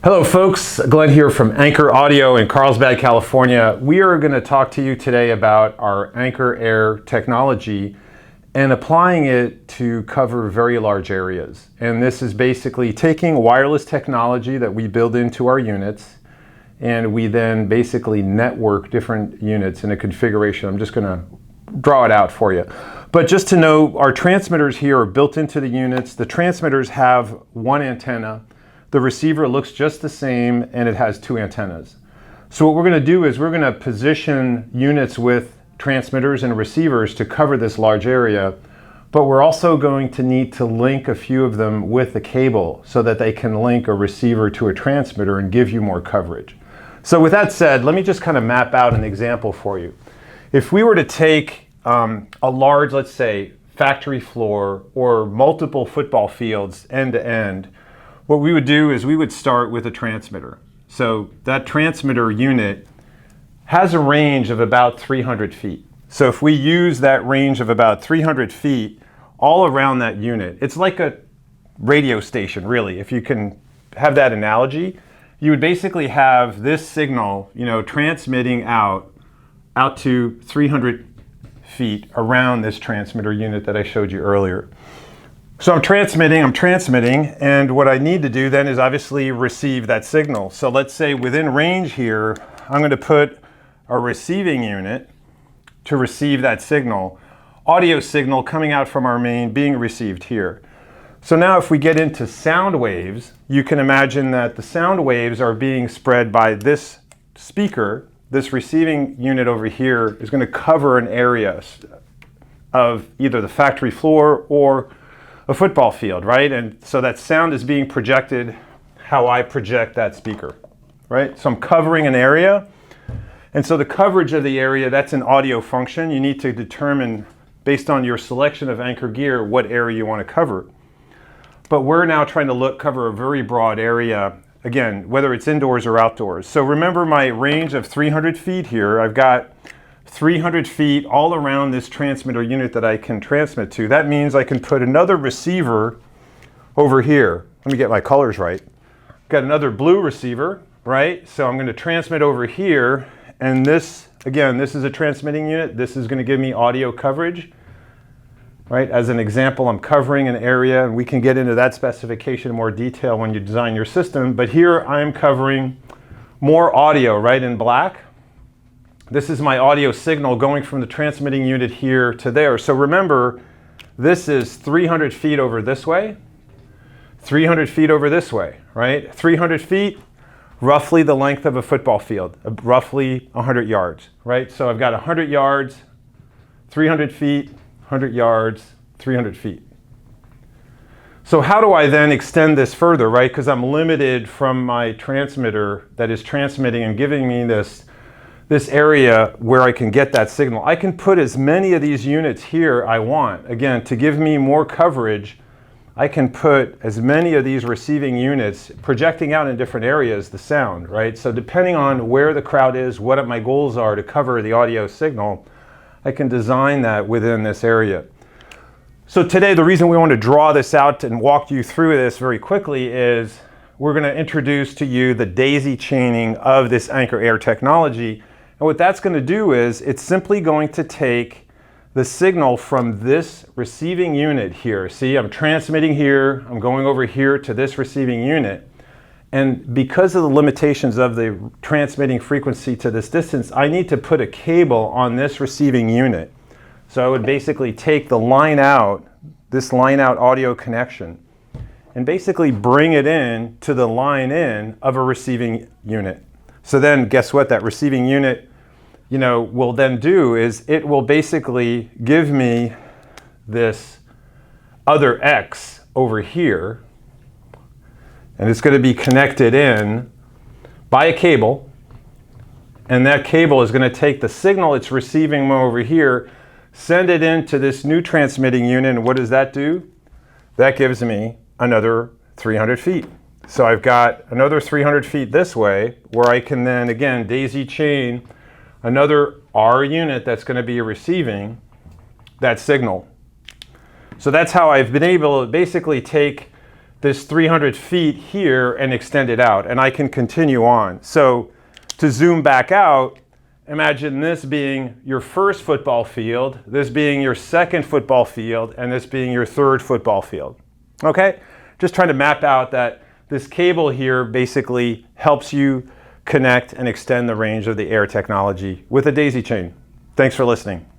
Hello folks, Glenn here from Anchor Audio in Carlsbad, California. We are going to talk to you today about our Anchor Air technology and applying it to cover very large areas. And this is basically taking wireless technology that we build into our units, and we then basically network different units in a configuration. I'm just going to draw it out for you. But just to know, our transmitters here are built into the units. The transmitters have one antenna. The receiver looks just the same, and it has two antennas. So what we're going to do is we're going to position units with transmitters and receivers to cover this large area, but we're also going to need to link a few of them with a cable so that they can link a receiver to a transmitter and give you more coverage. So with that said, let me just kind of map out an example for you. If we were to take a large, let's say, factory floor or multiple football fields end to end, what we would do is we would start with a transmitter. So that transmitter unit has a range of about 300 feet. So if we use that range of about 300 feet all around that unit, it's like a radio station, really. If you can have that analogy, you would basically have this signal, transmitting out to 300 feet around this transmitter unit that I showed you earlier. So I'm transmitting, and what I need to do then is obviously receive that signal. So let's say within range here, I'm going to put a receiving unit to receive that signal, audio signal coming out from our main being received here. So now if we get into sound waves, you can imagine that the sound waves are being spread by this speaker. This receiving unit over here is going to cover an area of either the factory floor or a football field, right? And so that sound is being projected how I project that speaker, right? So I'm covering an area. And so the coverage of the area, that's an audio function. You need to determine, based on your selection of Anchor gear, what area you want to cover. But we're now trying to cover a very broad area, again, whether it's indoors or outdoors. So remember my range of 300 feet here. I've got 300 feet all around this transmitter unit that I can transmit to. That means I can put another receiver over here. Let me get my colors right. Got another blue receiver, right? So I'm going to transmit over here, and this, again, this is a transmitting unit. This is going to give me audio coverage, right? As an example, I'm covering an area, and we can get into that specification in more detail when you design your system. But here I'm covering more audio, right, in black. This is my audio signal going from the transmitting unit here to there. So remember, this is 300 feet over this way, 300 feet over this way, right? 300 feet, roughly the length of a football field, roughly 100 yards, right? So I've got 100 yards, 300 feet, 100 yards, 300 feet. So how do I then extend this further, right? Because I'm limited from my transmitter that is transmitting and giving me this area where I can get that signal. I can put as many of these units here I want. Again, to give me more coverage, I can put as many of these receiving units projecting out in different areas the sound, right? So depending on where the crowd is, what my goals are to cover the audio signal, I can design that within this area. So today, the reason we want to draw this out and walk you through this very quickly is we're going to introduce to you the daisy chaining of this Anchor Air technology. And what that's going to do is it's simply going to take the signal from this receiving unit here. See, I'm transmitting here, I'm going over here to this receiving unit. And because of the limitations of the transmitting frequency to this distance, I need to put a cable on this receiving unit. So I would basically take the line out, this line out audio connection, and basically bring it in to the line in of a receiving unit. So then guess what that receiving unit will then do is it will basically give me this other X over here, and it's going to be connected in by a cable, and that cable is going to take the signal it's receiving over here, send it into this new transmitting unit, and what does that do? That gives me another 300 feet. So I've got another 300 feet this way where I can then, again, daisy chain another R unit that's going to be receiving that signal. So that's how I've been able to basically take this 300 feet here and extend it out, and I can continue on. So to zoom back out, imagine this being your first football field, this being your second football field, and this being your third football field. Okay? Just trying to map out that this cable here basically helps you connect and extend the range of the air technology with a daisy chain. Thanks for listening.